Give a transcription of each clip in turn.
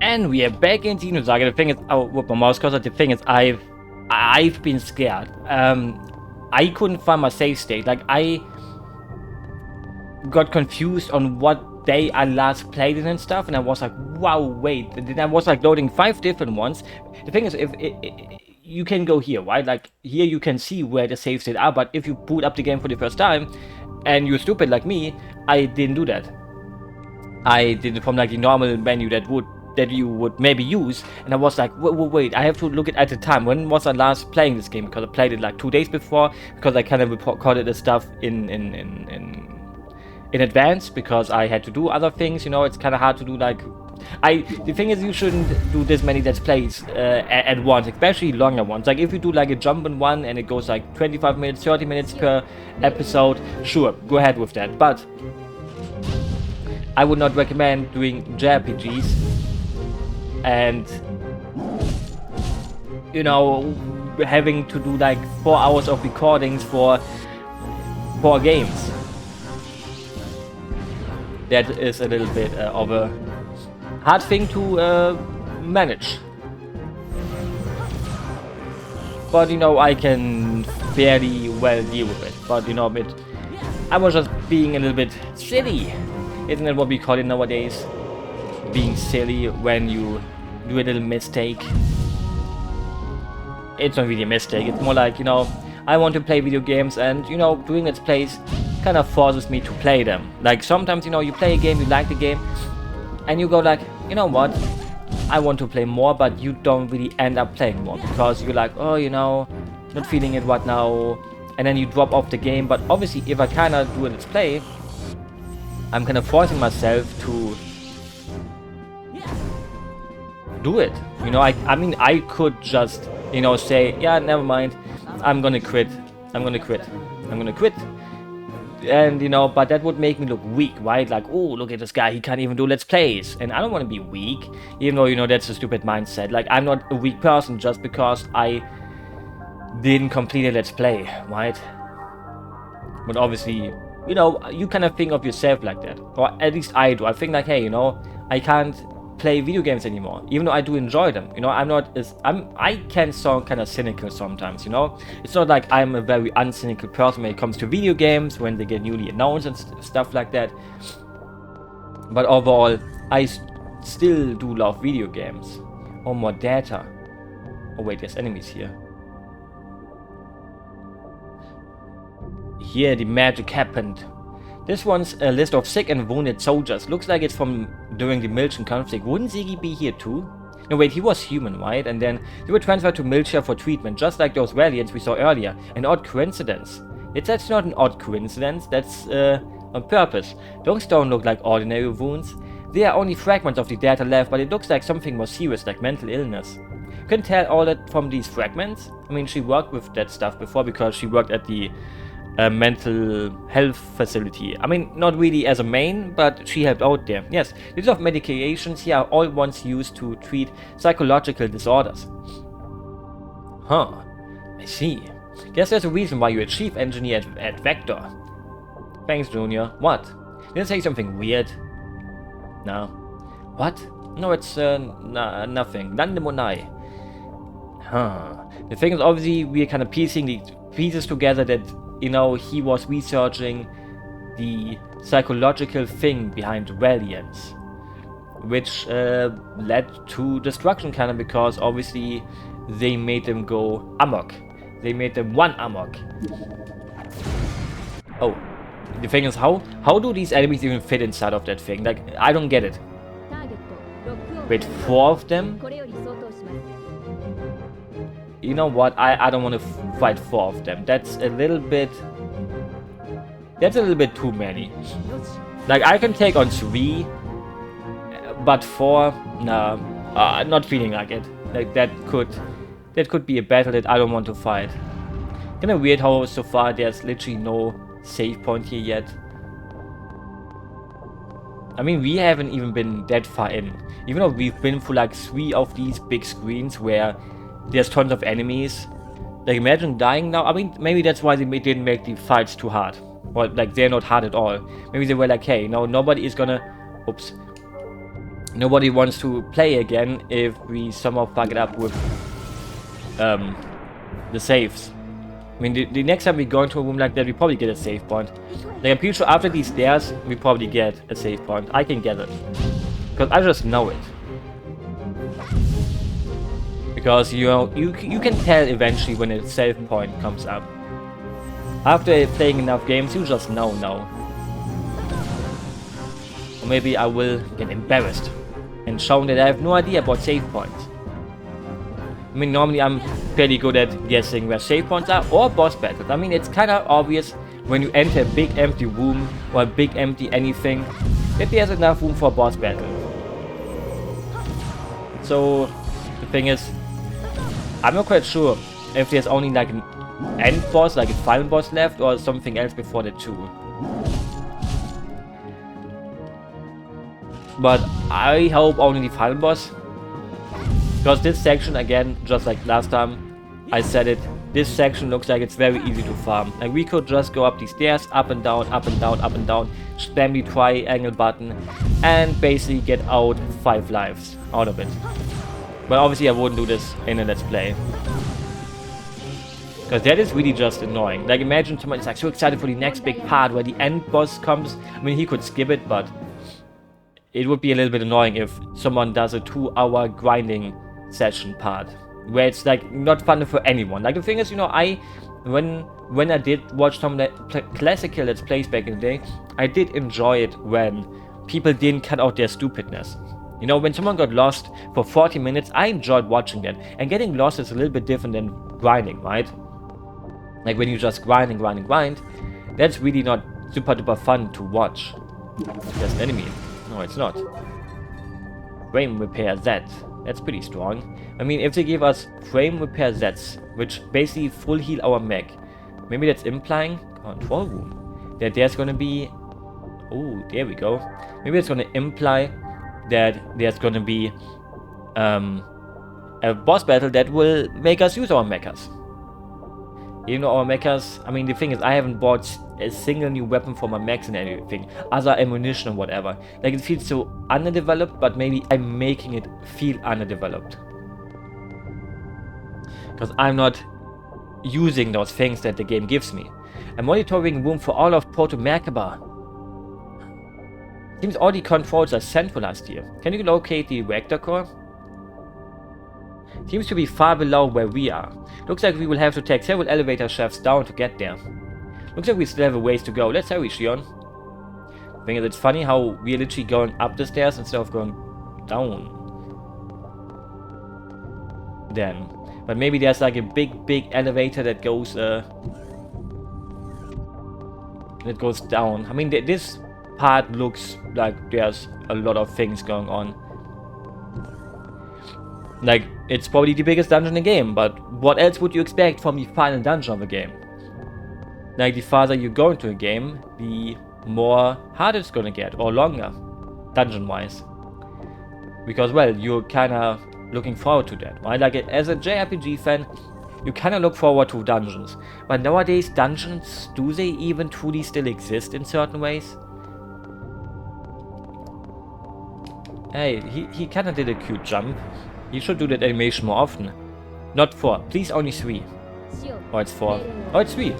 And we are back in Xenosaga. The thing is, oh, with my mouse cursor, the thing is, I've been scared. I couldn't find my save state. Like, I got confused on what day I last played it and stuff, and I was like, wow, wait. And then I was like loading 5 different ones. The thing is, if you can go here, right? Like, here you can see where the save state are, but if you boot up the game for the first time, and you're stupid like me, I didn't do that. I did it from like the normal menu that you would maybe use, and I was like, wait, I have to look at the time. When was I last playing this game? Because I played it like 2 days before, because I kind of recorded the stuff in advance, because I had to do other things, you know. It's kind of hard to do like... The thing is, you shouldn't do this many let's plays at once, especially longer ones. Like, if you do like a jumping one and it goes like 25 minutes, 30 minutes per episode, sure, go ahead with that. But I would not recommend doing JRPGs and, you know, having to do like 4 hours of recordings for 4 games. That is a little bit of a hard thing to manage. But, you know, I can fairly well deal with it. But, you know, I was just being a little bit silly. Isn't that what we call it nowadays? Being silly when you do a little mistake. It's not really a mistake, it's more like, you know, I want to play video games, and, you know, doing let's plays kind of forces me to play them. Like, sometimes, you know, you play a game, you like the game, and you go like, you know what, I want to play more, but you don't really end up playing more, because you're like, oh, you know, not feeling it right now, and then you drop off the game. But obviously, if I kind of do a let's play, I'm kind of forcing myself to do it. You know, I mean, I could just, you know, say, yeah, never mind, I'm gonna quit. And, you know, but that would make me look weak, right? Like, oh, look at this guy, he can't even do let's plays. And I don't want to be weak, even though, you know, that's a stupid mindset. Like, I'm not a weak person just because I didn't complete a let's play, right? But obviously, you know, you kind of think of yourself like that. Or at least I do. I think like, hey, you know, I can't play video games anymore, even though I do enjoy them. You know, I can sound kind of cynical sometimes, you know. It's not like I'm a very uncynical person when it comes to video games, when they get newly announced and stuff like that. But overall, I still do love video games. Or more data. Oh wait, there's enemies here. Here the magic happened. This one's a list of sick and wounded soldiers. Looks like it's from during the Milch conflict. Wouldn't Ziggy be here too? No, wait, he was human, right? And then they were transferred to Milchia for treatment, just like those Valiants we saw earlier. An odd coincidence. That's not an odd coincidence, that's on purpose. Those don't look like ordinary wounds. There are only fragments of the data left, but it looks like something more serious, like mental illness. Couldn't tell all that from these fragments. I mean, she worked with that stuff before, because she worked at the mental health facility. I mean, not really as a main, but she helped out there. Yes, these of medications here are all ones used to treat psychological disorders. Huh, I see. Guess there's a reason why you're a chief engineer at Vector. Thanks, Junior. What? Did I say something weird? No. What? No, it's nothing. Nandemonai. Huh. The thing is, obviously, we're kind of piecing the pieces together that, you know, he was researching the psychological thing behind Valiants, which led to destruction, kind of, because obviously they made them go amok. They made them run amok. Oh, the thing is, how do these enemies even fit inside of that thing? Like, I don't get it. Wait, 4 of them? You know what? I don't want to fight 4 of them. That's a little bit too many. Like, I can take on 3, but 4, nah, not feeling like it. Like, that could be a battle that I don't want to fight. Kinda weird how so far there's literally no save point here yet. I mean, we haven't even been that far in. Even though we've been through like 3 of these big screens where there's tons of enemies. Like, imagine dying now. I mean, maybe that's why they didn't make the fights too hard. Or, like, they're not hard at all. Maybe they were like, hey, no, nobody is gonna... Oops. nobody wants to play again if we somehow fuck it up with the saves. I mean, the next time we go into a room like that, we probably get a save point. Like, I'm pretty sure after these stairs, we probably get a save point. I can get it. Because I just know it. Because, you know, you can tell eventually when a save point comes up. After playing enough games, you just know now. Or maybe I will get embarrassed and shown that I have no idea about save points. I mean, normally I'm fairly good at guessing where save points are or boss battles. I mean, it's kind of obvious when you enter a big empty room or a big empty anything that there's enough room for a boss battle. So, the thing is, I'm not quite sure if there's only like an end boss, like a final boss left, or something else before the two. But I hope only the final boss. Because this section, again, just like last time I said it, this section looks like it's very easy to farm. Like, we could just go up the stairs, up and down, up and down, up and down, spam the triangle button, and basically get out 5 lives out of it. But obviously I wouldn't do this in a let's play. Because that is really just annoying. Like, imagine someone is like so excited for the next big part where the end boss comes. I mean, he could skip it, but it would be a little bit annoying if someone does a 2-hour grinding session part where it's like not fun for anyone. Like, the thing is, you know, when I did watch some classical let's plays back in the day, I did enjoy it when people didn't cut out their stupidness. You know, when someone got lost for 40 minutes, I enjoyed watching that. And getting lost is a little bit different than grinding, right? Like, when you just grind and grind and grind, that's really not super duper fun to watch. There's an enemy. No, it's not. Frame repair Z. That's pretty strong. I mean, if they give us frame repair Zs, which basically full heal our mech, maybe that's implying control room. That there's gonna be... Oh, there we go. Maybe it's gonna imply that there's gonna be a boss battle that will make us use our mechas. Even though our mechas, I mean, the thing is, I haven't bought a single new weapon for my mechs and anything, other ammunition or whatever. Like, it feels so underdeveloped, but maybe I'm making it feel underdeveloped. Because I'm not using those things that the game gives me. I'm monitoring room for all of Proto Merkaba. Seems all the controls are centralized here. Can you locate the reactor core? Seems to be far below where we are. Looks like we will have to take several elevator shafts down to get there. Looks like we still have a ways to go. Let's hurry, Shion. I think it's funny how we're literally going up the stairs instead of going down. Then. But maybe there's like a big elevator that goes down. I mean, this part looks like there's a lot of things going on. Like, it's probably the biggest dungeon in the game, but what else would you expect from the final dungeon of a game? Like, the farther you go into a game, the more hard it's gonna get, or longer, dungeon-wise. Because, well, you're kinda looking forward to that, right? Like, as a JRPG fan, you kinda look forward to dungeons. But nowadays, dungeons, do they even truly still exist in certain ways? Hey, he kinda did a cute jump. You should do that animation more often. Not 4, please only 3. Oh, it's 4. Oh, it's 3.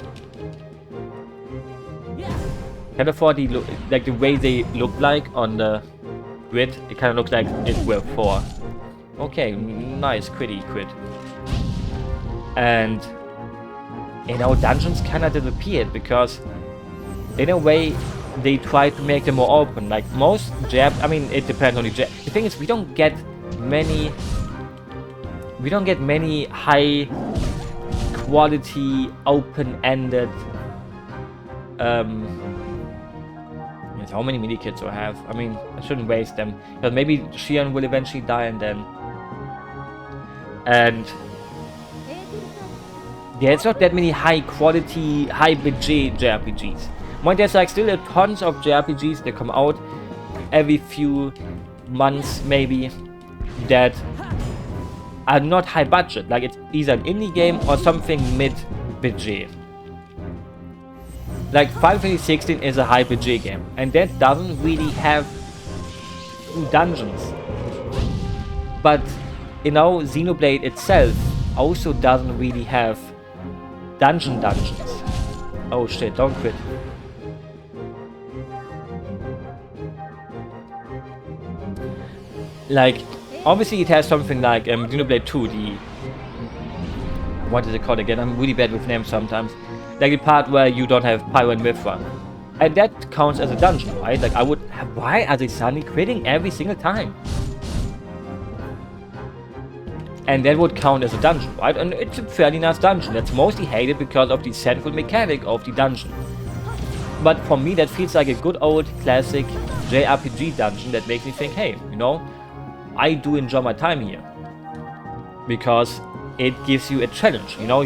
Kind of 4, like the way they look like on the grid, it kind of looks like it were 4. Okay, nice, crit. And, you know, dungeons kind of disappeared because, in a way, they try to make them more open. Like, most I mean, it depends on the The thing is, we don't get many high quality open-ended how many mini kits do I have? I mean, I shouldn't waste them, but maybe Shion will eventually die and yeah, it's not that many high quality, high budget JRPGs. There's like still tons of JRPGs that come out every few months maybe that are not high budget. Like, it's either an indie game or something mid-budget. Like, Final Fantasy 16 is a high budget game, and that doesn't really have dungeons. But, you know, Xenoblade itself also doesn't really have dungeons. Oh shit, don't quit. Like, obviously it has something like Xenoblade 2, the... What is it called again? I'm really bad with names sometimes. Like the part where you don't have Pyro and Mithra. And that counts as a dungeon, right? Like I would... Why are they suddenly quitting every single time? And that would count as a dungeon, right? And it's a fairly nice dungeon. That's mostly hated because of the central mechanic of the dungeon. But for me, that feels like a good old classic JRPG dungeon that makes me think, hey, you know, I do enjoy my time here. Because it gives you a challenge, you know,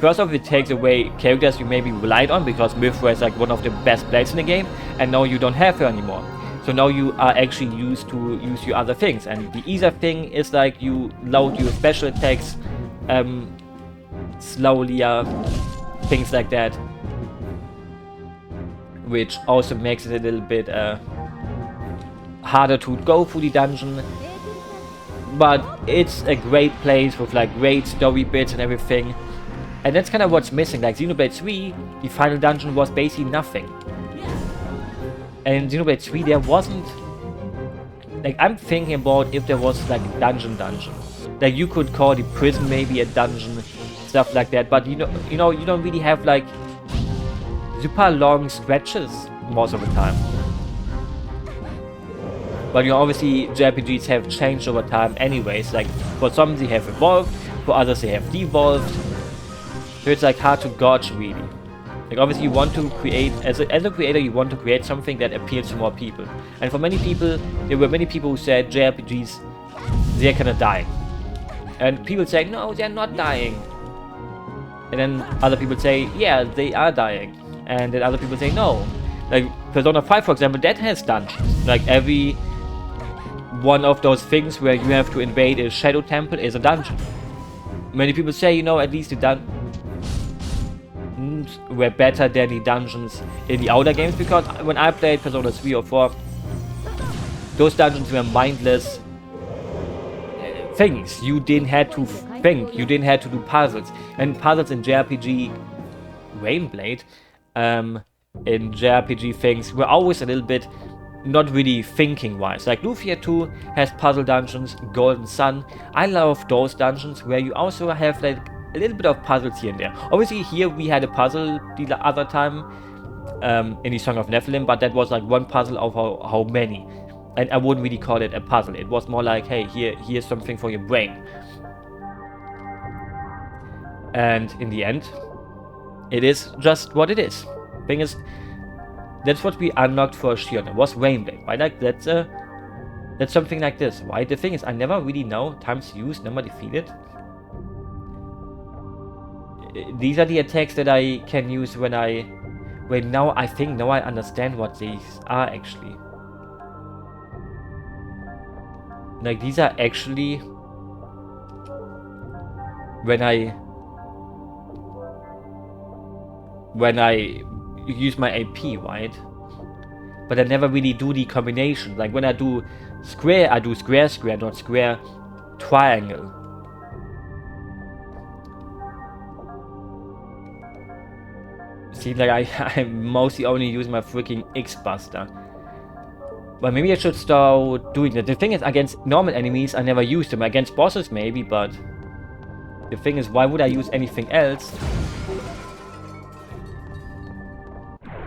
first off, it takes away characters you maybe relied on, because Mithra is like one of the best players in the game, and now you don't have her anymore. So now you are actually used to use your other things, and the easier thing is like you load your special attacks slowly, things like that. Which also makes it a little bit harder to go through the dungeon. But it's a great place with like great story bits and everything. And that's kind of what's missing. Like Xenoblade 3, the final dungeon was basically nothing. And in Xenoblade 3 there wasn't... Like, I'm thinking about if there was like a dungeon. Like you could call the prison maybe a dungeon, stuff like that. But you know, you don't really have like super long stretches most of the time. But you know, obviously JRPGs have changed over time anyways. Like for some they have evolved, for others they have devolved. So it's like hard to gauge really. Like obviously you want to create, as a creator you want to create something that appeals to more people. And for many people, there were many people who said JRPGs, they're kinda dying. And people say, no, they're not dying. And then other people say, yeah, they are dying. And then other people say, no. Like Persona 5 for example, that has dungeons. Like every one of those things where you have to invade a shadow temple is a dungeon. Many people say, you know, at least the dungeons were better than the dungeons in the outer games, because when I played Persona 3 or 4, those dungeons were mindless things. You didn't have to think, you didn't have to do puzzles. And puzzles in JRPG Rainblade, in JRPG things were always a little bit not really thinking wise. Like Lufia 2 has puzzle dungeons, Golden Sun. I love those dungeons where you also have like a little bit of puzzles here and there. Obviously here we had a puzzle the other time in the Song of Nephilim, but that was like one puzzle of how many. And I wouldn't really call it a puzzle. It was more like, hey, here's something for your brain. And in the end, it is just what it is. Thing is, that's what we unlocked for Shion. It was Rainblade, right? Like that's something like this, right? The thing is, I never really know times used, number defeated. These are the attacks that I can use when I... Wait, now I think now I understand what these are actually. Like these are actually when I use my AP, right? But I never really do the combination. Like when I do square, I do square, not square, triangle. See, like I mostly only use my freaking X-Buster. But maybe I should start doing that. The thing is, against normal enemies, I never use them. Against bosses, maybe, but... The thing is, why would I use anything else?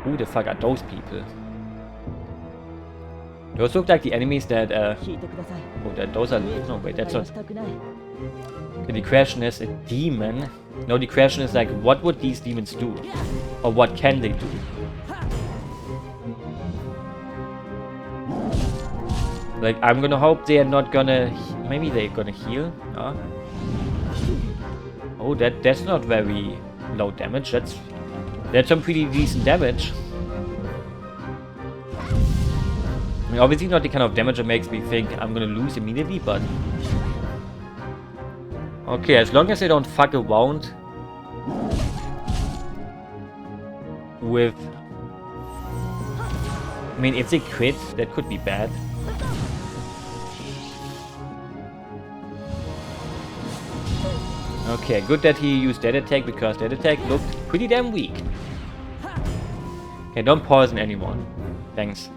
Who the fuck are those people? Those look like the enemies that, oh, those are... No, wait, that's not... Okay, the question is a demon. No, the question is like, what would these demons do? Or what can they do? Like, I'm gonna hope they are not gonna... Maybe they're gonna heal? Huh? Oh, that's not very low damage. That's some pretty decent damage. I mean, obviously not the kind of damage that makes me think I'm gonna lose immediately, but... Okay, as long as they don't fuck around with... I mean, if they quit, that could be bad. Okay, good that he used that attack, because that attack looked pretty damn weak. Okay, don't poison anyone. Thanks.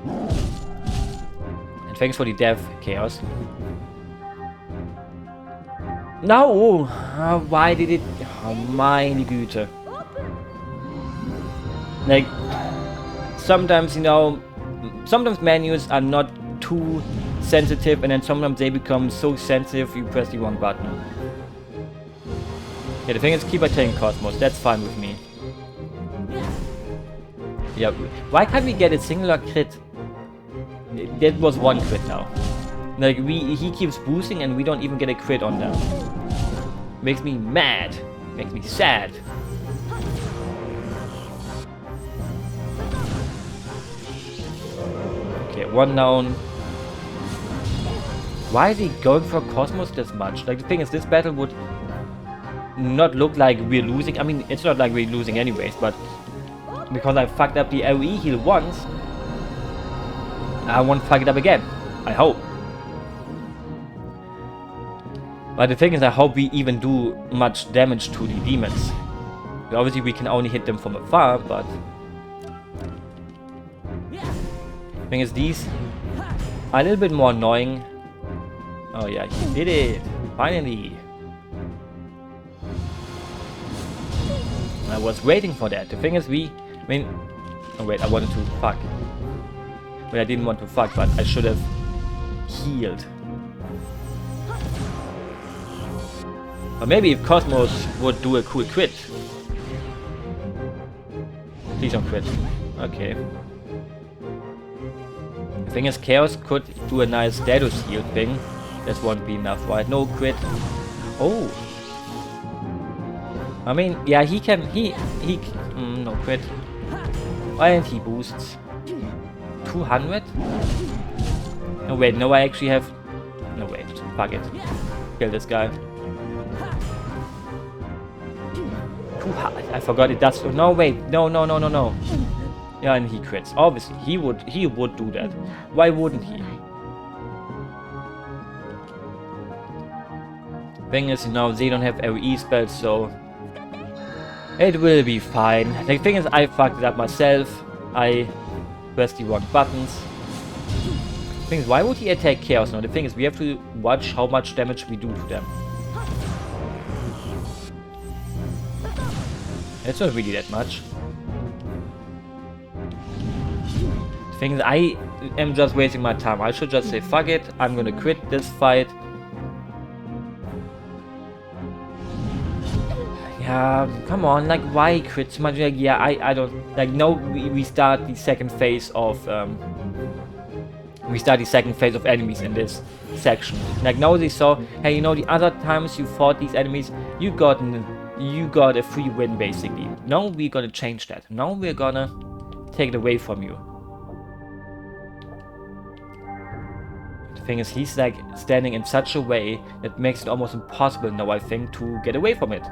And thanks for the death, Chaos. No! Why did it... Oh, meine Güte. Like, sometimes, you know, sometimes menus are not too sensitive, and then sometimes they become so sensitive you press the wrong button. Yeah, the thing is, keep attacking kos-mos. That's fine with me. Yeah, why can't we get a singular crit? That was one crit now. Like, he keeps boosting and we don't even get a crit on them. Makes me mad. Makes me sad. Okay, one down. Why is he going for kos-mos this much? Like, the thing is, this battle would not look like we're losing. I mean, it's not like we're losing anyways, but because I fucked up the AoE heal once, I won't fuck it up again. I hope. But the thing is, I hope we even do much damage to the demons. Obviously, we can only hit them from afar, but... The thing is, these are a little bit more annoying. Oh yeah, he did it! Finally! I was waiting for that. The thing is, I mean... Oh wait, I wanted to fuck. Well, I didn't want to fuck, but I should have healed. Or maybe if kos-mos would do a cool crit. Please don't crit. Okay. The thing is, Chaos could do a nice status heal thing. This won't be enough, right? No crit. Oh. I mean, yeah, he can, no crit. And he boosts. 200? No, wait, no, I actually have... No, wait, fuck it. Kill this guy. I forgot it does... No, wait, no. Yeah, and he crits. Obviously, he would do that. Why wouldn't he? Thing is, you know, they don't have AoE spells, so... It will be fine. The thing is, I fucked it up myself. I pressed the wrong buttons. The thing is, why would he attack Chaos now? The thing is, we have to watch how much damage we do to them. It's not really that much. The thing is, I am just wasting my time. I should just say, fuck it, I'm gonna quit this fight. Yeah, come on, like, why quit so much? Like, yeah, I don't... Like, no, we start the second phase of... enemies in this section. Like, now they saw, hey, you know, the other times you fought these enemies, you got a free win, basically. Now we're gonna change that. Now we're gonna take it away from you. The thing is, he's, like, standing in such a way that makes it almost impossible now, I think, to get away from it.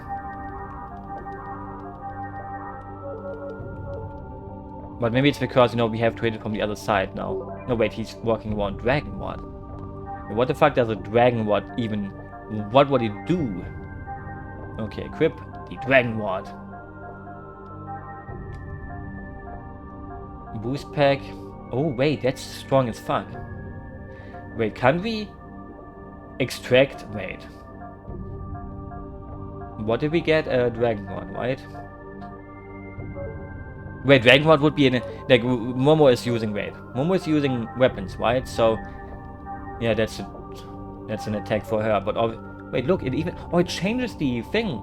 But maybe it's because, you know, we have to hit it from the other side now. No, wait, he's walking around Dragon Ward. What the fuck does a Dragon Ward even... What would it do? Okay, equip the Dragon Ward. Boost pack. Oh, wait, that's strong as fuck. Wait, can we extract... Wait. What did we get? A Dragon Ward, right? Wait, Dragon Ward would be in a, like, Momo is using, wait. Momo is using weapons, right? So, yeah, that's an attack for her, but, wait, look, it even, oh, it changes the thing.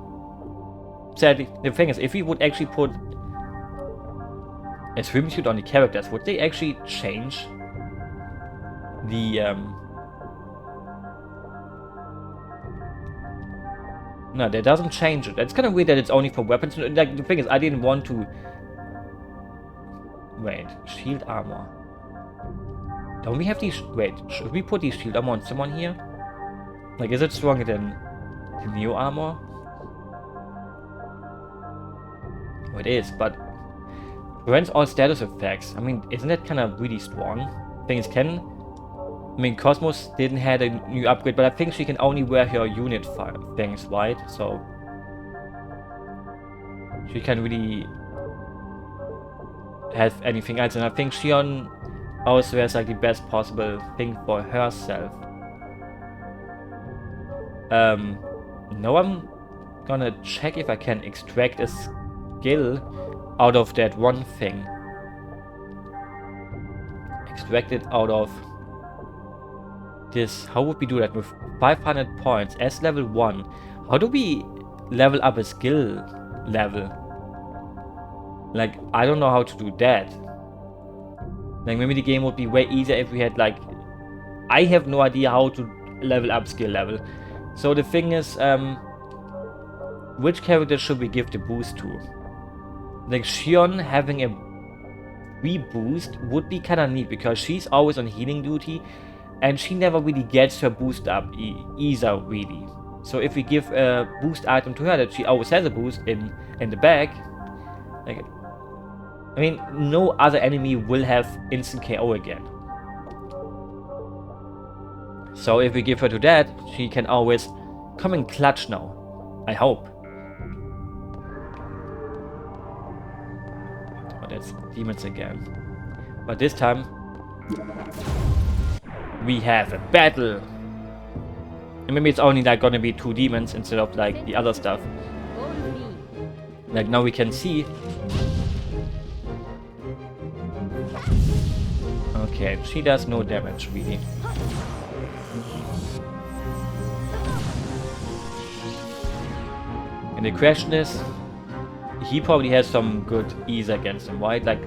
Sadly, the thing is, if we would actually put a swimsuit on the characters, would they actually change the, no, that doesn't change it. It's kind of weird that it's only for weapons. Like, the thing is, I didn't want to... Wait, shield armor. Don't we have these... Wait, should we put the shield armor on someone here? Like, is it stronger than the Neo armor? Oh, it is, but... Prevents all status effects. I mean, isn't that kind of really strong? Things can... I mean, kos-mos didn't have a new upgrade, but I think she can only wear her unit things, right? So... She can't really have anything else, and I think Xion also has like the best possible thing for herself. Now I'm gonna check if I can extract a skill out of that one thing. Extract it out of this. How would we do that with 500 points as level 1? How do we level up a skill level? Like, I don't know how to do that. Like, maybe the game would be way easier if we had like... I have no idea how to level up skill level. So the thing is, which character should we give the boost to? Like, Xion having a reboost would be kinda neat, because she's always on healing duty, and she never really gets her boost up either, really. So if we give a boost item to her that she always has a boost in the bag, like, I mean, no other enemy will have instant KO again. So if we give her to that, she can always come in clutch now. I hope. Oh, that's demons again. But this time, we have a battle. And maybe it's only like gonna be 2 demons instead of like the other stuff. Like now we can see. Okay, she does no damage really. And the question is, he probably has some good ease against him, right? Like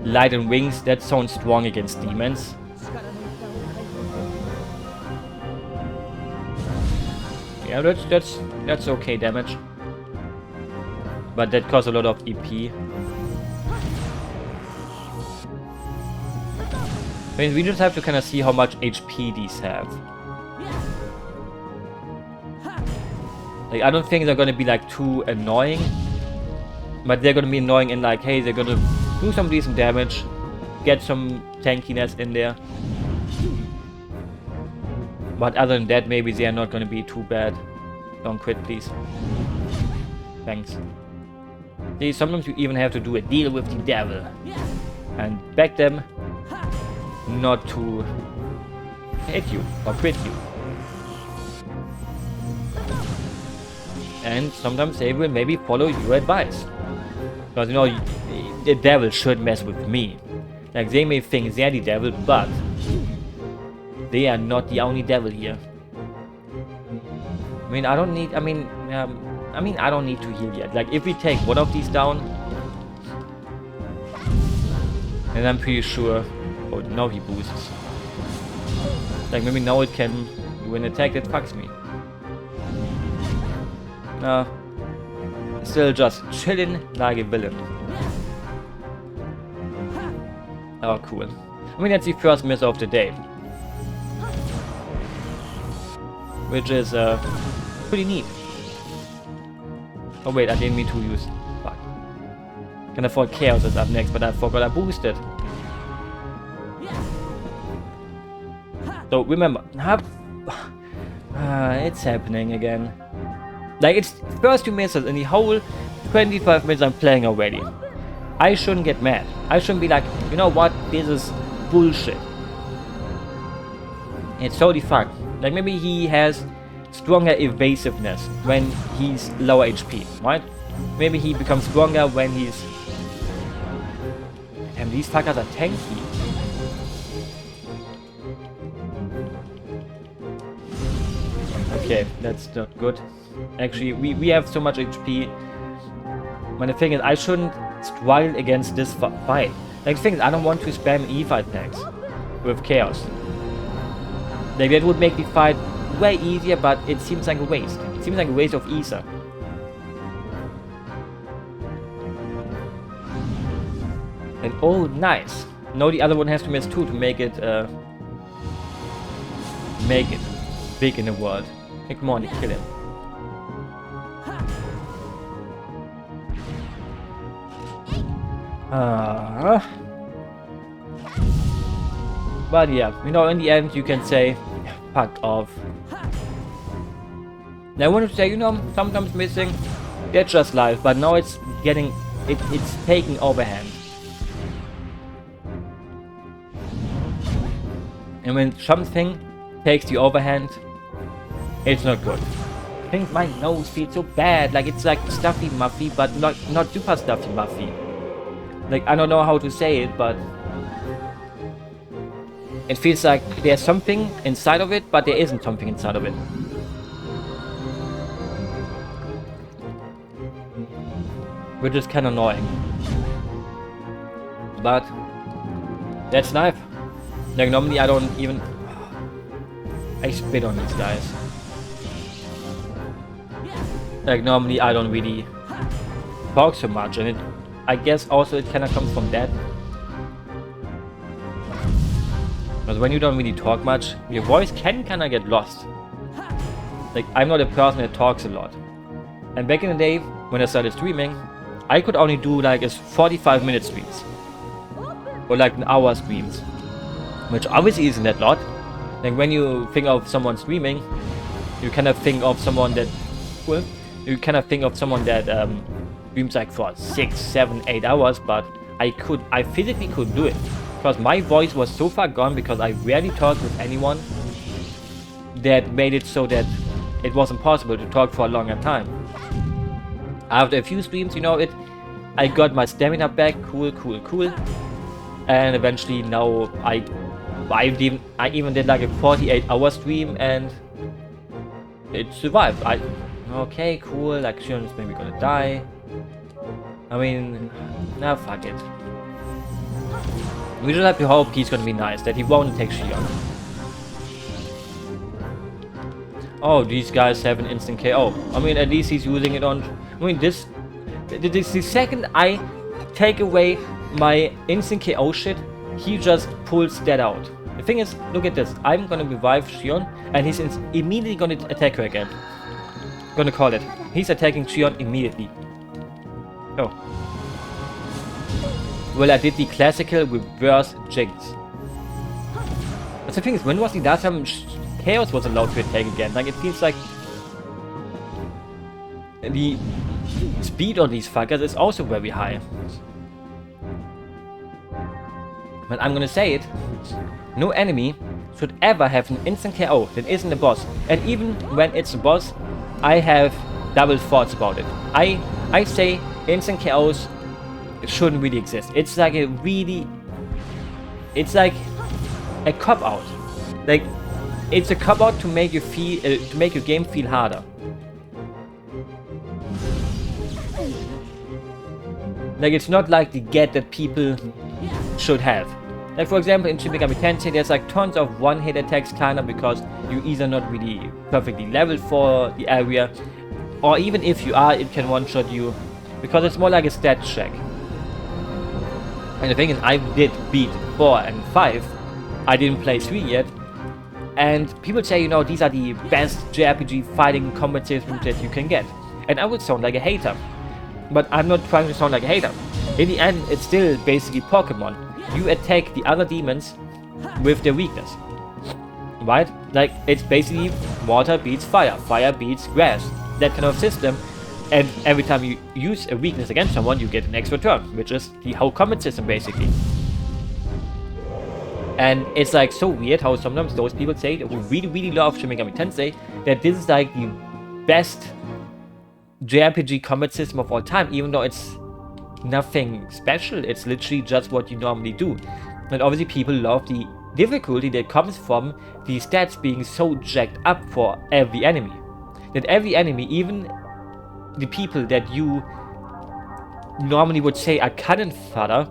light and wings, that sounds strong against demons. Yeah, that's okay damage. But that costs a lot of EP. I mean, we just have to kind of see how much HP these have. Like, I don't think they're gonna be like too annoying, but they're gonna be annoying in like, hey, they're gonna do some decent damage, get some tankiness in there. But other than that, maybe they are not gonna be too bad. Don't quit, please. Thanks. See, sometimes you even have to do a deal with the devil and beg them not to hit you or quit you. And sometimes they will maybe follow your advice. Because, you know, the devil should mess with me. Like, they may think they're the devil, but they are not the only devil here. I mean, I don't need to heal yet. Like, if we take one of these down, then I'm pretty sure... Oh, now he boosts. Like, maybe now it can do an attack that fucks me. Still just chilling like a villain. Oh, cool. I mean, that's the first miss of the day. Which is, pretty neat. Oh wait, I didn't mean to use... Fuck. Can afford Chaos is up next, but I forgot I boosted. So remember, it's happening again. Like, it's first 2 misses in the whole 25 minutes I'm playing already. I shouldn't get mad. I shouldn't be like, you know what, this is bullshit. It's totally fucked. Like, maybe he has stronger evasiveness when he's lower HP, right? Maybe he becomes stronger when he's... Damn, these fuckers are tanky. Okay, that's not good. Actually, we have so much HP. But the thing is, I shouldn't struggle against this fight. Like, the thing is, I don't want to spam E-fight attacks with Chaos. Like, that would make the fight way easier, but it seems like a waste. It seems like a waste of ether. And oh, nice. Now the other one has to miss too to make it big in the world. Hey, come on, kill him. But yeah, you know, in the end you can say, fuck off. Now I want to say, you know, sometimes missing That's just life, but now it's getting... it's taking overhand. And when something takes the overhand, it's not good. I think my nose feels so bad, like it's like stuffy muffy, but not super stuffy muffy. Like, I don't know how to say it, but it feels like there's something inside of it, but there isn't something inside of it. Which is kind of annoying. But that's life. Like, normally I don't even... I spit on these guys. Like, normally I don't really talk so much, and I guess also it kind of comes from that. Because when you don't really talk much, your voice can kind of get lost. Like, I'm not a person that talks a lot. And back in the day, when I started streaming, I could only do like 45-minute streams. Or like an hour streams. Which obviously isn't that lot. Like, when you think of someone streaming, you kind of think of someone that... Well, you kind of think of someone that streams like for 6, 7, 8 hours, but I physically could do it. Because my voice was so far gone because I rarely talked with anyone that made it so that it wasn't possible to talk for a longer time. After a few streams, you know, I got my stamina back, cool. And eventually now I even did like a 48-hour stream and it survived. Okay, cool, like Shion's maybe gonna die. I mean, nah, fuck it. We just have to hope he's gonna be nice, that he won't take Shion. Oh, these guys have an instant KO. I mean, at least he's using it on... I mean, this the second I take away my instant KO shit, he just pulls that out. The thing is, look at this. I'm gonna revive Shion, and he's immediately gonna attack her again. Gonna call it. He's attacking Shion immediately. Oh. Well, I did the classical reverse jigs. But the thing is, when was the last time Chaos was allowed to attack again? Like, it feels like the speed on these fuckers is also very high. But I'm gonna say it. No enemy should ever have an instant KO that isn't a boss. And even when it's a boss, I have double thoughts about it. I say instant KOs shouldn't really exist. It's like it's like a cop-out. Like, it's a cop-out to make you feel, to make your game feel harder. Like, it's not like the get that people should have. Like, for example, in Shin Megami Tensei, there's like tons of one-hit attacks kinda because you either not really perfectly leveled for the area, or even if you are, it can one-shot you because it's more like a stat check. And the thing is, I did beat 4 and 5. I didn't play 3 yet. And people say, you know, these are the best JRPG fighting combat systems that you can get. And I would sound like a hater. But I'm not trying to sound like a hater. In the end, it's still basically Pokemon. You attack the other demons with their weakness. Right? Like, it's basically water beats fire, fire beats grass. That kind of system. And every time you use a weakness against someone, you get an extra turn, which is the whole combat system, basically. And it's like so weird how sometimes those people say that who really love Shin Megami Tensei, that this is like the best JRPG combat system of all time, even though it's nothing special. It's literally just what you normally do. And obviously people love the difficulty that comes from the stats being so jacked up for every enemy. That every enemy, even the people that you normally would say are cannon fodder,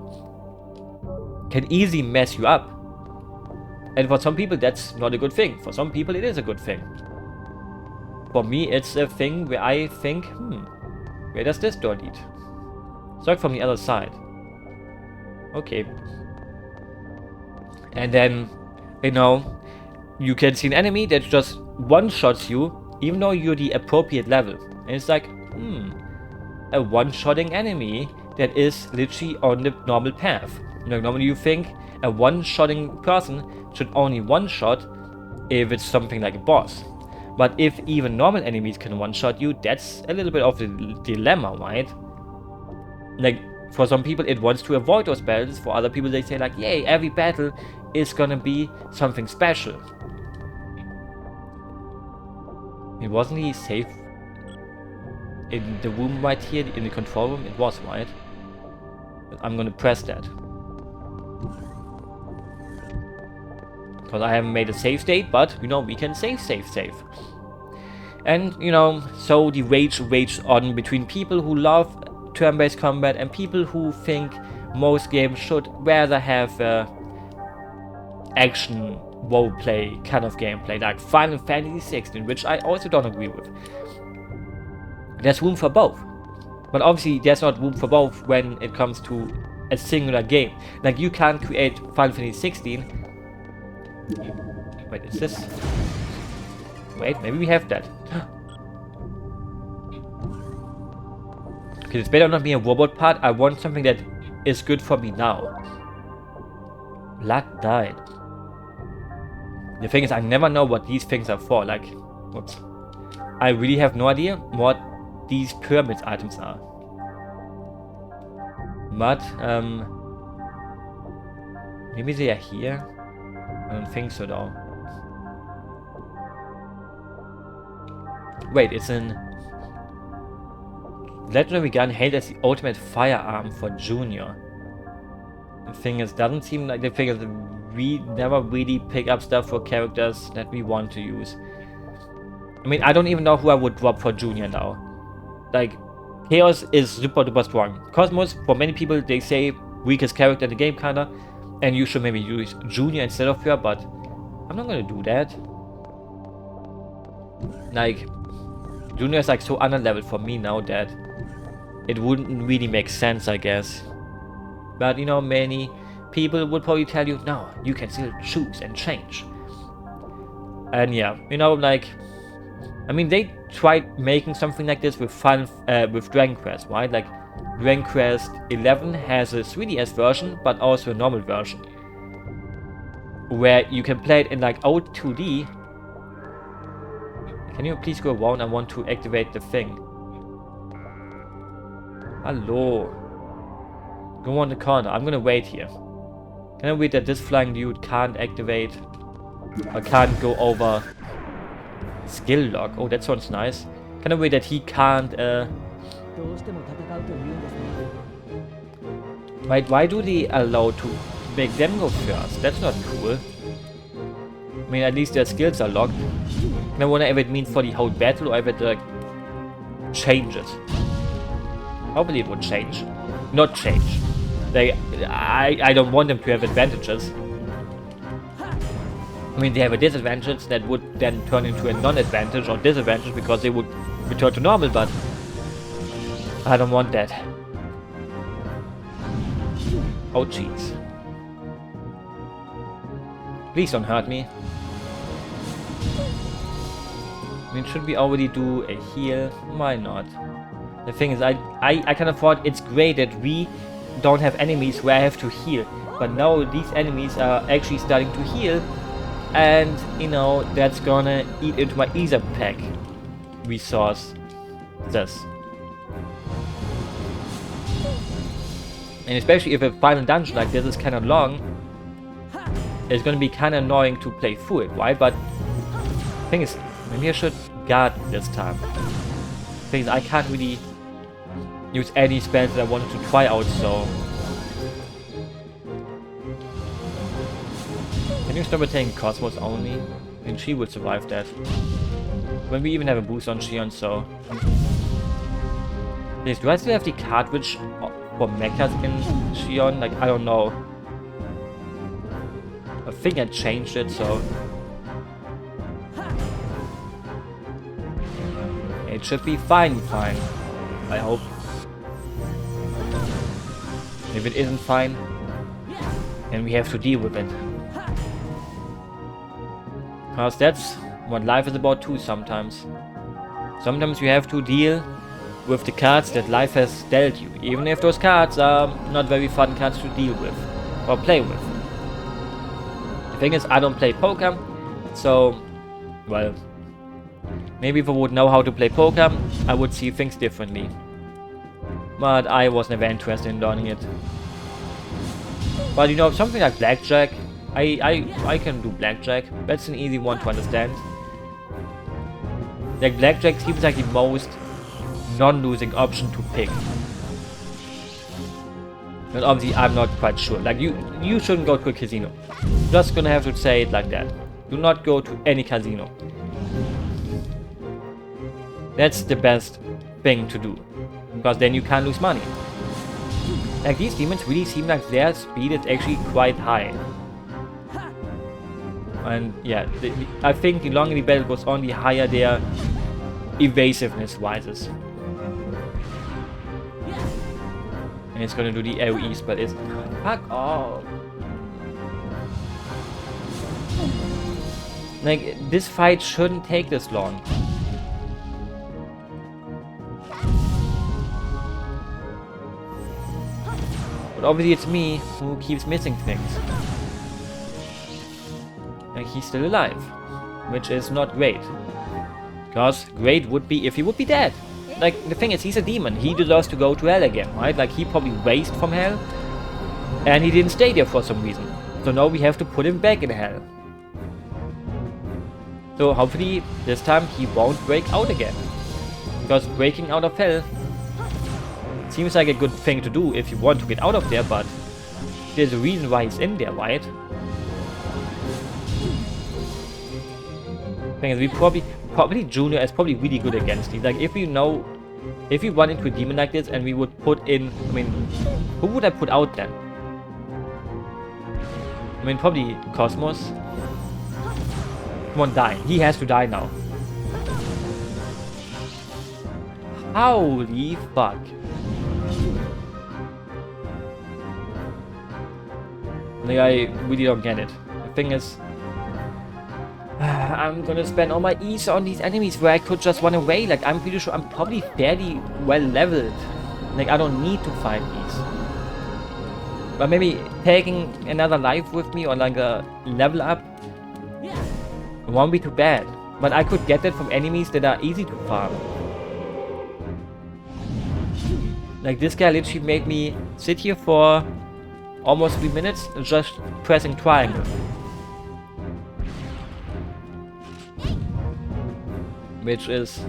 can easily mess you up. And for some people that's not a good thing. For some people it is a good thing. For me it's a thing where I think, where does this door lead? Start from the other side. Okay. And then, you know, you can see an enemy that just one-shots you, even though you're the appropriate level. And it's like, a one-shotting enemy that is literally on the normal path. You know, normally you think a one-shotting person should only one-shot if it's something like a boss. But if even normal enemies can one-shot you, that's a little bit of a dilemma, right? Like, for some people it wants to avoid those battles, for other people they say like, yay, every battle is gonna be something special. It wasn't he safe in the room right here, in the control room? It was, right? I'm gonna press that. Because I haven't made a save state, but, you know, we can save. And, you know, so the rage on between people who love turn-based combat and people who think most games should rather have action roleplay kind of gameplay, like Final Fantasy 16, which I also don't agree with. There's room for both. But obviously there's not room for both when it comes to a singular game. Like, you can't create Final Fantasy 16. Wait, is this... Wait, maybe we have that. Okay, this better not be a robot part. I want something that is good for me now. Blood died. The thing is, I never know what these things are for. Like, whoops. I really have no idea what these pyramid items are. But, maybe they are here? I don't think so, though. Wait, it's an legendary gun hailed as the ultimate firearm for Junior. The thing is, doesn't seem like the thing is, we never really pick up stuff for characters that we want to use. I mean, I don't even know who I would drop for Junior now. Like, Chaos is super duper strong. Kos-mos, for many people, they say weakest character in the game, kinda. And you should maybe use Junior instead of her, but I'm not gonna do that. Like, Junior is like so underleveled for me now that it wouldn't really make sense, I guess. But, you know, many people would probably tell you, no, you can still choose and change. And yeah, you know, like, I mean, they tried making something like this with Dragon Quest, right? Like, Dragon Quest 11 has a 3DS version, but also a normal version, where you can play it in like old 2D. Can you please go around? I want to activate the thing. Hello. Go on the corner. I'm gonna wait here. Can I wait that this flying dude can't activate or can't go over skill lock? Oh, that sounds nice. Can I wait that he can't Wait, why do they allow to make them go first? That's not cool. I mean, at least their skills are locked. I wonder if it means for the whole battle or if it like changes. Hopefully it would change. Not change. I don't want them to have advantages. I mean, they have a disadvantage that would then turn into a non-advantage or disadvantage because they would return to normal, but I don't want that. Oh jeez. Please don't hurt me. I mean, should we already do a heal? Why not? The thing is, I can afford. It's great that we don't have enemies where I have to heal, but now these enemies are actually starting to heal, and you know, that's gonna eat into my Ether pack resource. This. And especially if a final dungeon like this is kind of long, it's gonna be kind of annoying to play through it, right? But the thing is, maybe I should guard this time. The thing is, I can't really use any spells that I wanted to try out, so... Can you stop attacking Kos-mos only? I mean, she would survive that. When we even have a boost on Shion, so... Please, do I still have the cartridge for mechas in Shion? Like, I don't know. I think I changed it, so... It should be fine. I hope. If it isn't fine, then we have to deal with it. Because that's what life is about too sometimes. Sometimes you have to deal with the cards that life has dealt you, even if those cards are not very fun cards to deal with or play with. The thing is, I don't play poker, so, well, Maybe if I would know how to play poker, I would see things differently. But I was never interested in learning it. But you know, something like blackjack, I can do blackjack. That's an easy one to understand. Like blackjack seems like the most non-losing option to pick. But obviously I'm not quite sure. Like you shouldn't go to a casino. Just gonna have to say it like that. Do not go to any casino. That's the best thing to do. Because then you can't lose money. Like these demons really seem like their speed is actually quite high. And yeah, I think the longer the battle goes on, the higher their evasiveness rises. And it's gonna do the AoE spell. It's fuck off. Like this fight shouldn't take this long. But obviously it's me who keeps missing things. Like he's still alive, which is not great. Because great would be if he would be dead. Like the thing is, he's a demon. He deserves to go to hell again, right? Like he probably raised from hell, and he didn't stay there for some reason. So now we have to put him back in hell. So hopefully this time he won't break out again. Because breaking out of hell seems like a good thing to do if you want to get out of there, but there's a reason why he's in there, right? Thing is, we probably Junior is probably really good against these. Like if we run into a demon like this and we would put in, I mean, who would I put out then? I mean, probably Kos-mos. Come on, die. He has to die now. Holy fuck. Like, I really don't get it. The thing is, I'm gonna spend all my E's on these enemies where I could just run away. Like, I'm pretty sure I'm probably fairly well leveled. Like, I don't need to fight these. But maybe taking another life with me or like a level up won't be too bad. But I could get that from enemies that are easy to farm. Like, this guy literally made me sit here for almost 3 minutes just pressing triangle. Which is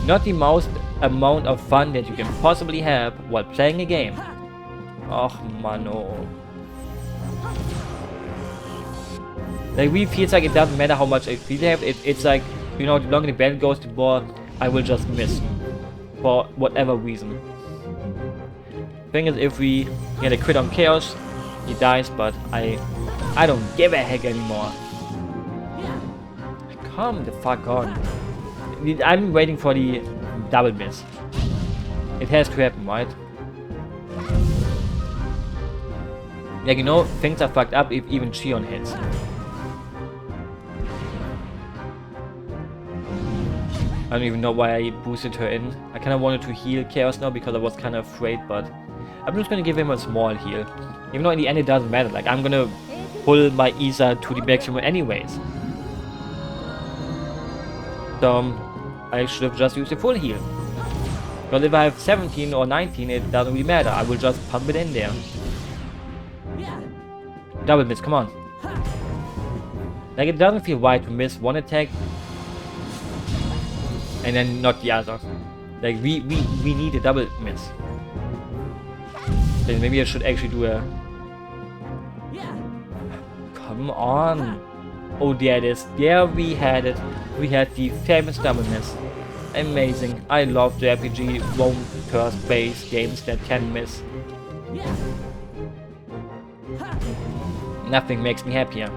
not the most amount of fun that you can possibly have while playing a game. Oh mano. Like, really feels like it doesn't matter how much XP they have. It's like, you know, the longer the battle goes, the more I will just miss. For whatever reason. Thing is, if we get a crit on Chaos, he dies, but I don't give a heck anymore. Come the fuck on. I'm waiting for the double miss. It has to happen, right? Like, you know, things are fucked up if even Shion hits. I don't even know why I boosted her in. I kind of wanted to heal Chaos now because I was kind of afraid, but I'm just gonna give him a small heal. Even though in the end it doesn't matter. Like, I'm gonna pull my Isa to the maximum anyways. So I should have just used a full heal. Because if I have 17 or 19, it doesn't really matter. I will just pump it in there. Double miss, come on. Like, it doesn't feel right to miss one attack and then not the other. Like, we need a double miss. Then maybe I should actually do a... Come on. Oh, there it is. There we had it. We had the famous double miss. Amazing. I love the RPG roam first based games that can miss. Nothing makes me happier.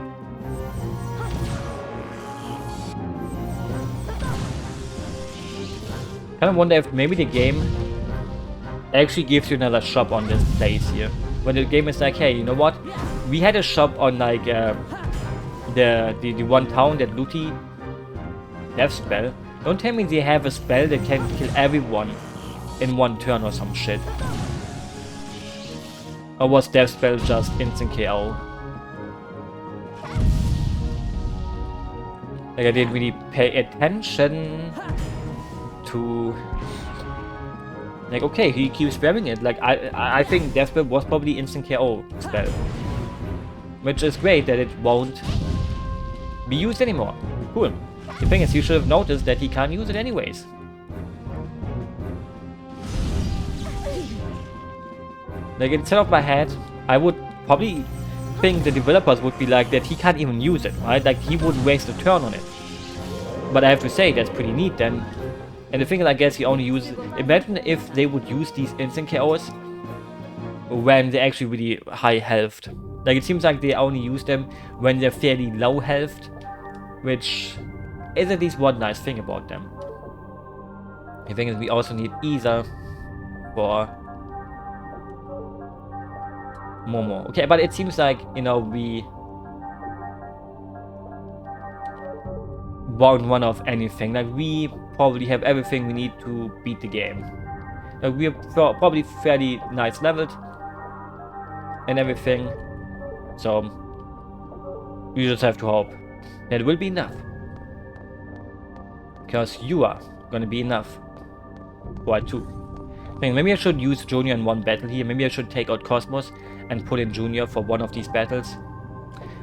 Kind of wonder if maybe the game actually gives you another shop on this place here. When the game is like, hey, you know what? We had a shop on like the one town that Luti death spell. Don't tell me they have a spell that can kill everyone in one turn or some shit. Or was death spell just instant KO? Like, I didn't really pay attention to... Like, okay, he keeps spamming it. Like, I think Death Spell was probably instant KO spell. Which is great that it won't be used anymore. Cool. The thing is, you should have noticed that he can't use it anyways. Like, instead of my head, I would probably think the developers would be like that he can't even use it, right? Like, he wouldn't waste a turn on it. But I have to say, that's pretty neat then. And the thing is, I guess he only uses... Imagine if they would use these instant KOs when they're actually really high health. Like, it seems like they only use them when they're fairly low health, which is at least one nice thing about them. The thing is, we also need Isa for Momo. Okay, but it seems like, you know, we won't run off anything. Like, we probably have everything we need to beat the game. Like, we are probably fairly nice leveled and everything. So, you just have to hope that will be enough. Because you are gonna be enough. For two. I think maybe I should use Junior in one battle here. Maybe I should take out Kos-mos and put in Junior for one of these battles.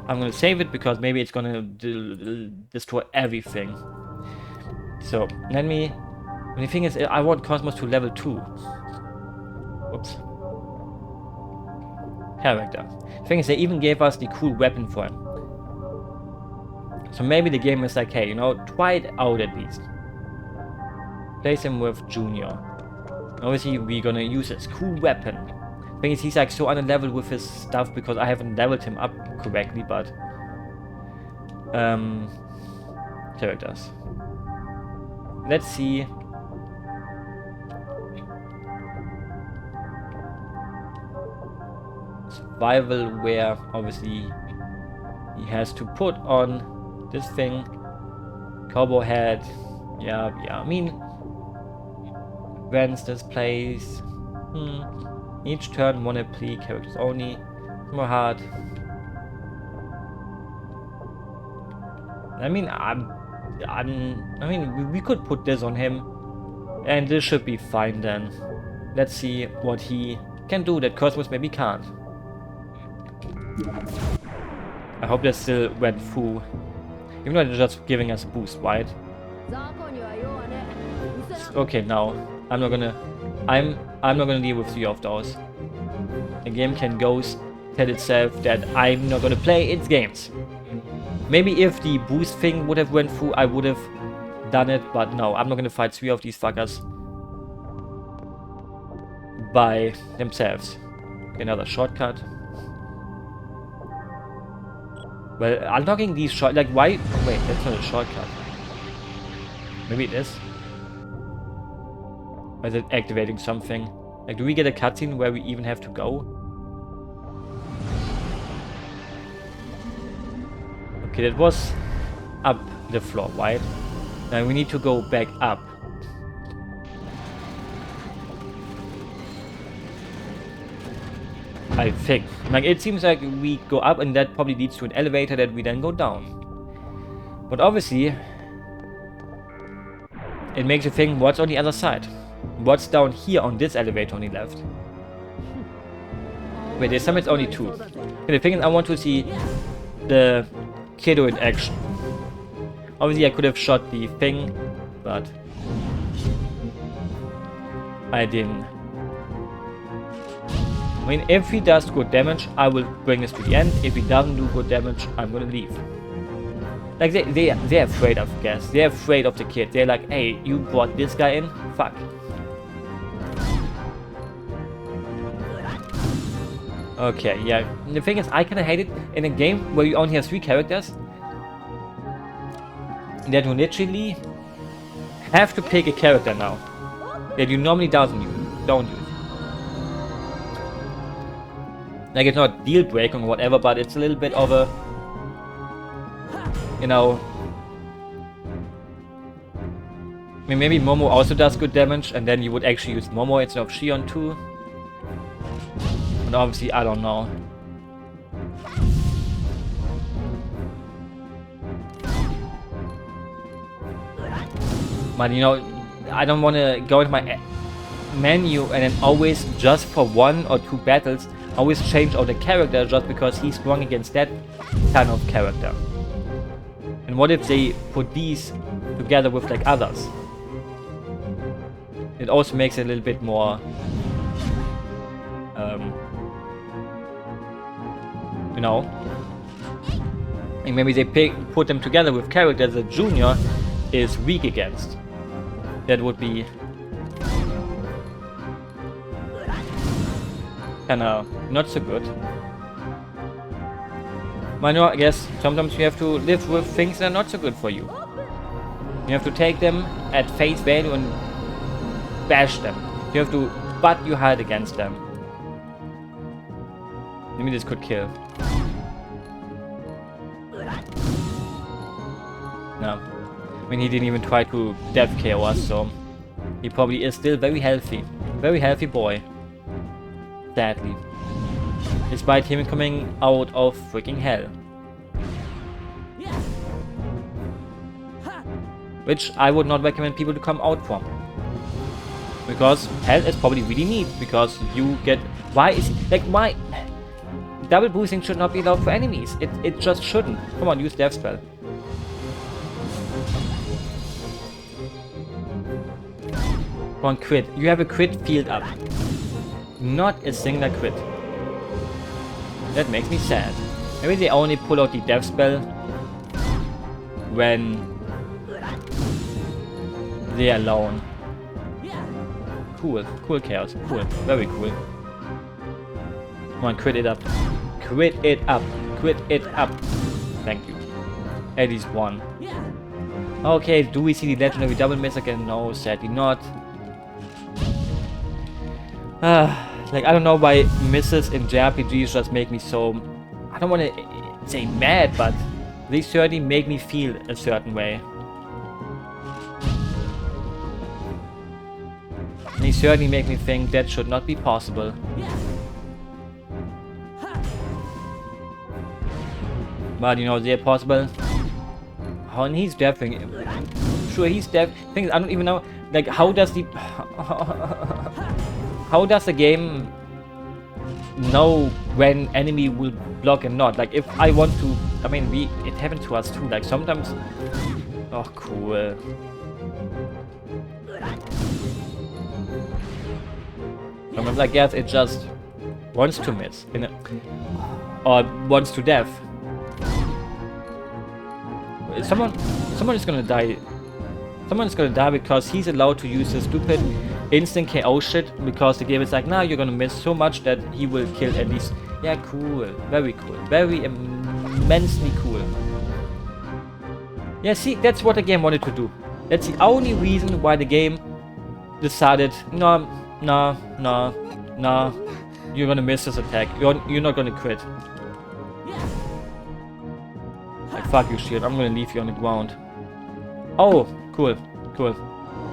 I'm gonna save it because maybe it's gonna destroy everything. So, let me... The thing is, I want Kos-mos to level 2. Oops. Character. The thing is, they even gave us the cool weapon for him. So maybe the game is like, hey, you know, try it out at least. Place him with Junior. Obviously, we're gonna use his cool weapon. The thing is, he's like so under-leveled with his stuff because I haven't leveled him up correctly, but... Characters. Let's see... Survival, where obviously he has to put on this thing. Cowboy hat. Yeah, I mean... Events, displays. Each turn, one apply, characters only. More hard. I mean, I mean, we could put this on him, and this should be fine then. Let's see what he can do that Kos-mos maybe can't. I hope that still went through. Even though they're just giving us a boost, right? Okay, now I'm not gonna deal with 3 of those. The game can go tell itself that I'm not gonna play its games. Maybe if the boost thing would have went through, I would have done it, but no, I'm not gonna fight 3 of these fuckers by themselves. Okay, another shortcut. Well, unlocking these like, why? Wait, that's not a shortcut. Maybe it is. Or is it activating something? Like, do we get a cutscene where we even have to go? Okay, that was up the floor, right? Now we need to go back up. I think. Like, it seems like we go up and that probably leads to an elevator that we then go down. But obviously, it makes you think, what's on the other side? What's down here on this elevator on the left? Wait, there's some, it's only 2. Okay, the thing is, I want to see the kiddo in action. Obviously, I could have shot the thing, but I didn't. I mean, if he does good damage, I will bring this to the end. If he doesn't do good damage, I'm gonna leave. Like, they're afraid of gas. They're afraid of the kid. They're like, hey, you brought this guy in? Fuck. Okay, yeah. The thing is, I kinda hate it in a game where you only have 3 characters. That you literally have to pick a character now that you normally don't use. Like, it's not deal breaking or whatever, but it's a little bit of a, you know, I mean, maybe Momo also does good damage, and then you would actually use Momo instead of Shion too. But obviously, I don't know. But you know, I don't want to go into my menu and then always just for 1 or 2 battles always change out the character just because he's strong against that kind of character. And what if they put these together with like others? It also makes it a little bit more you know, and maybe they put them together with characters that Junior is weak against. That would be kinda not so good. But no, I guess sometimes you have to live with things that are not so good for you. You have to take them at face value and bash them. You have to butt your head against them. Maybe this could kill. No. I mean, he didn't even try to death KO us, so he probably is still very healthy. Very healthy boy. Sadly. Despite him coming out of freaking hell. Which I would not recommend people to come out from. Because hell is probably really neat, because you get... Why is... Like, why... Double boosting should not be allowed for enemies. It just shouldn't. Come on, use death spell. Come on, crit. You have a crit field up. Not a single crit. That makes me sad. Maybe they only pull out the death spell when they're alone. Cool. Cool chaos. Cool. Very cool. Come on, crit it up. Crit it up. Crit it up. Thank you. At least one. Okay, do we see the legendary double miss again? No, sadly not. Like, I don't know why misses in JRPGs just make me so... I don't want to say mad, but they certainly make me feel a certain way. They certainly make me think that should not be possible. But you know, they're possible. Oh, and he's deaf. Sure, he's deaf. Things I don't even know. Like, how does the... How does the game know when enemy will block and not? Like, if I want to... I mean, it happened to us too. Like, sometimes... Oh, cool. Sometimes, I guess it just wants to miss. Or wants to death. Someone is gonna die. Someone is gonna die because he's allowed to use his stupid instant KO shit, because the game is like, nah, you're gonna miss so much that he will kill at least. Yeah, cool. Very cool. Very immensely cool. Yeah, see, that's what the game wanted to do. That's the only reason why the game decided, nah, you're gonna miss this attack. You're not gonna crit. Like, fuck you, shield. I'm gonna leave you on the ground. Oh, cool. Cool.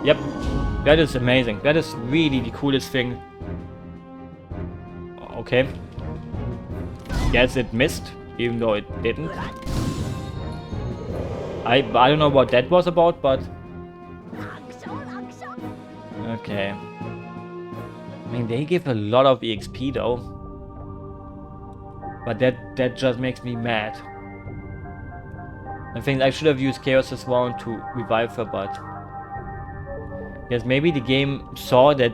Yep. That is amazing. That is really the coolest thing. Okay. Yes, it missed, even though it didn't. I don't know what that was about, but... Okay. I mean, they give a lot of EXP though. But that just makes me mad. I think I should have used Chaos this round to revive her, but... Yes, maybe the game saw that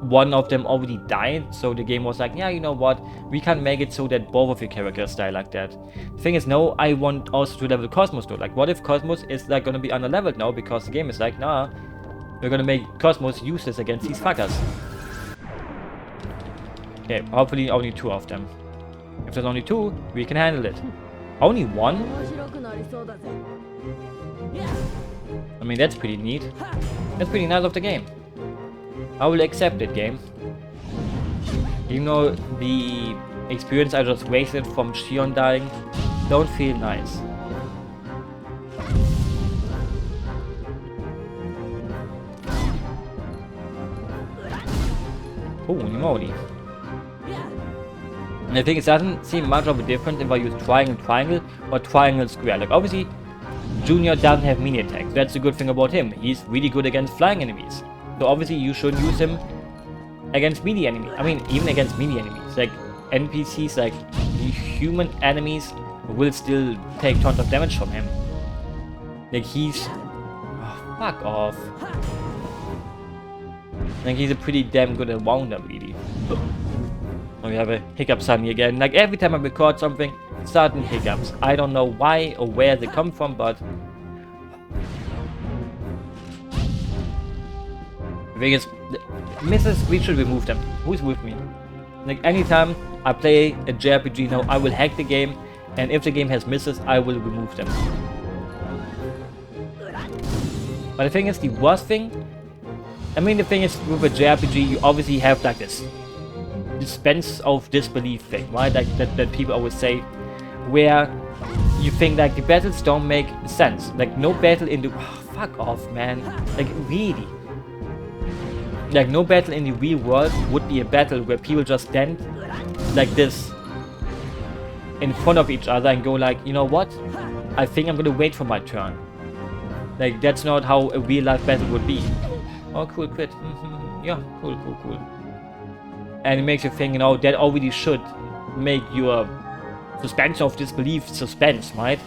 one of them already died, so the game was like, yeah, you know what, we can't make it so that both of your characters die like that. The thing is, no, I want also to level kos-mos though. Like, what if kos-mos is like gonna be under-leveled now, because the game is like, nah, we're gonna make kos-mos useless against these fuckers. Okay, hopefully only 2 of them. If there's only 2, we can handle it. Only 1? I mean, that's pretty neat. That's pretty nice of the game. I will accept it, game. Even though the experience I just wasted from Shion dying don't feel nice. Holy moly. And I think it doesn't seem much of a difference if I use triangle, triangle, or triangle, square. Like, obviously, Junior doesn't have melee attacks. That's the good thing about him. He's really good against flying enemies. So obviously you should use him against melee enemies. I mean, even against melee enemies. Like NPCs, like the human enemies will still take tons of damage from him. Like he's... Oh, fuck off. Like he's a pretty damn good all-rounder, really. Oh, we have a hiccup suddenly again. Like every time I record something, sudden hiccups. I don't know why or where they come from, but... The thing is, misses, we should remove them. Who's with me? Like anytime I play a JRPG now, I will hack the game, and if the game has misses, I will remove them. But the thing is, the worst thing... I mean, the thing is, with a JRPG, you obviously have like this dispense of disbelief thing, right? Like that people always say, where you think like the battles don't make sense. Like no battle in the... Oh, fuck off, man. Like really. Like no battle in the real world would be a battle where people just stand like this in front of each other and go like, you know what? I think I'm gonna wait for my turn. Like that's not how a real life battle would be. Oh, cool, crit. Yeah, cool. And it makes you think, you know, that already should make your suspension of disbelief suspense, right?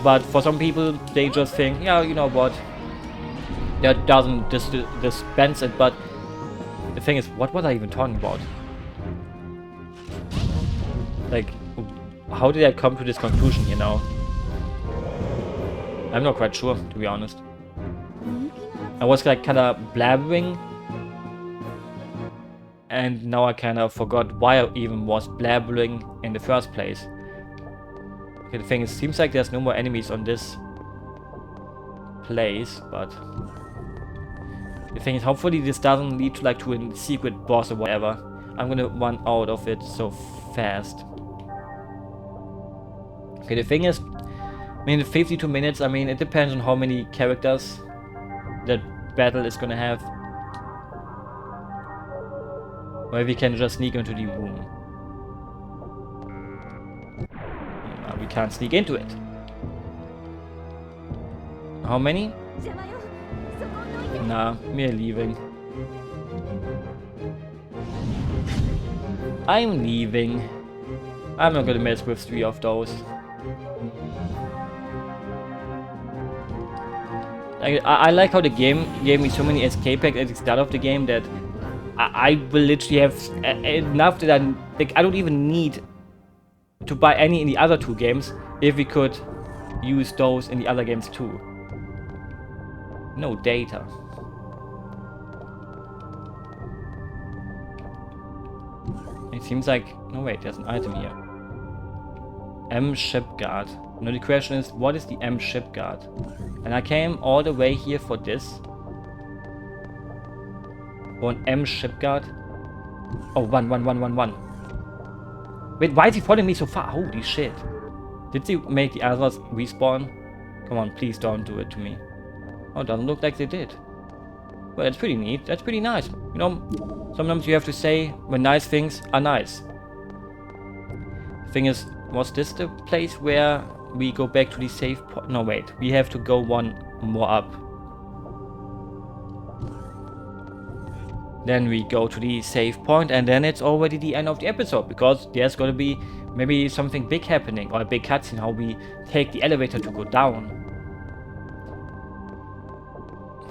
But for some people, they just think, yeah, you know what? That doesn't dispense it, but the thing is, what was I even talking about? Like, how did I come to this conclusion, you know? I'm not quite sure, to be honest. I was like kind of blabbering, and now I kind of forgot why I even was blabbering in the first place. Okay, the thing is, seems like there's no more enemies on this place, but the thing is, hopefully this doesn't lead to like to a secret boss or whatever. I'm gonna run out of it so fast. Okay, the thing is, I mean, the 52 minutes, I mean, it depends on how many characters that battle is gonna have. Or we can just sneak into the room. We can't sneak into it. How many? Nah, we're leaving. I'm leaving. I'm not gonna mess with 3 of those. I like how the game gave me so many escape packs at the start of the game that I will literally have enough that I don't even need to buy any in the other 2 games if we could use those in the other games too. No data. It seems like... No wait, there's an item here. M ship guard. Now the question is, what is the M ship guard? And I came all the way here for this. For an M ship guard. Oh, one. Wait, why is he following me so far? Holy shit. Did they make the others respawn? Come on, please don't do it to me. Oh, it doesn't look like they did. Well, that's pretty neat. That's pretty nice. You know, sometimes you have to say when nice things are nice. The thing is, was this the place where we go back to the save point? No, wait. We have to go one more up. Then we go to the save point, and then it's already the end of the episode, because there's gonna be maybe something big happening, or a big cutscene, how we take the elevator to go down.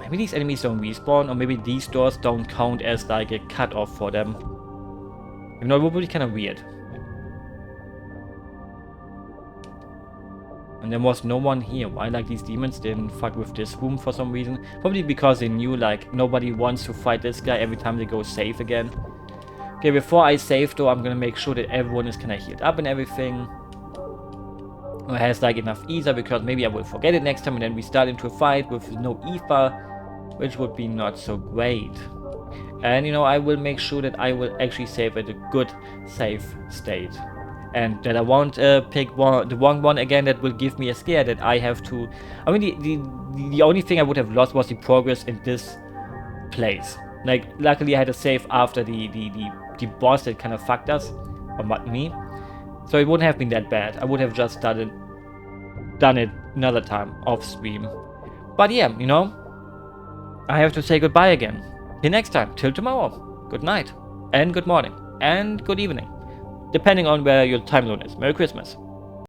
Maybe these enemies don't respawn, or maybe these doors don't count as like a cut-off for them. You know, it would be kind of weird. And there was no one here. Why? Like these demons didn't fuck with this room for some reason. Probably because they knew like nobody wants to fight this guy every time they go save again. Okay, before I save though, I'm gonna make sure that everyone is kind of healed up and everything. Or has like enough ether, because maybe I will forget it next time and then we start into a fight with no ether, which would be not so great. And you know, I will make sure that I will actually save at a good save state. And that I won't pick the wrong one again that will give me a scare that I have to... I mean, the only thing I would have lost was the progress in this place. Like, luckily I had to save after the boss that kind of fucked us, or me. So it wouldn't have been that bad. I would have just started done it another time off stream. But yeah, you know, I have to say goodbye again. Till next time, till tomorrow. Good night, and good morning, and good evening, depending on where your time zone is. Merry Christmas.